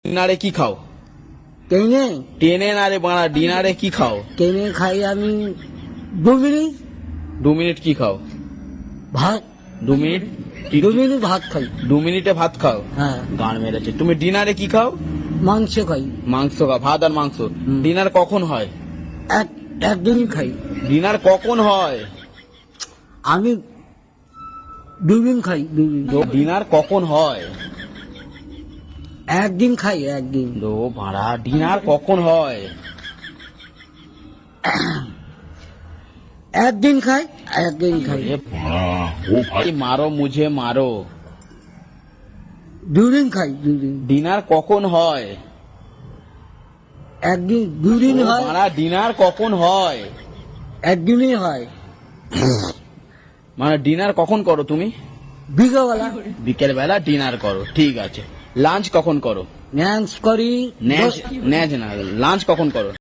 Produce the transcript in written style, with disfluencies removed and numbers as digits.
ডিনারে কি খাও? ট্রেনে টেনে না রে বাড়া, ডিনারে কি খাও? ট্রেনে খাই আমি 2 মিনিট 2 মিনিট কি খাও? ভাত 2 মিনিট 2 মিনিট ভাত খাই। 2 মিনিটে ভাত খাও? হ্যাঁ, গান মেরেছে। তুমি ডিনারে কি খাও? মাংস খাই। মাংস খাও, ভাত আর মাংস। ডিনার কখন হয়? একদিন খাই। ডিনার কখন হয়? আমি 2 দিন খাই, 2 দিন। ডিনার কখন হয়? একদিন খাই, একদিন। লো ভাড়া, ডিনার কখন হয়? একদিন খাই, একদিন খাই। এ ভাই মারো মুঝে মারো। 2 দিন খাই, 2 দিন। ডিনার কখন হয়? একদিন 2 দিন হয়, ভাড়া, ডিনার কখন হয়? একদিনই হয়। মানে ডিনার কখন করো তুমি? বিকালবেলা বিকেল বেলা ডিনার করো, ঠিক আছে। লাঞ্চ কখন করো? ন্যান্স করি। ন্যাজ না, লাঞ্চ কখন করো?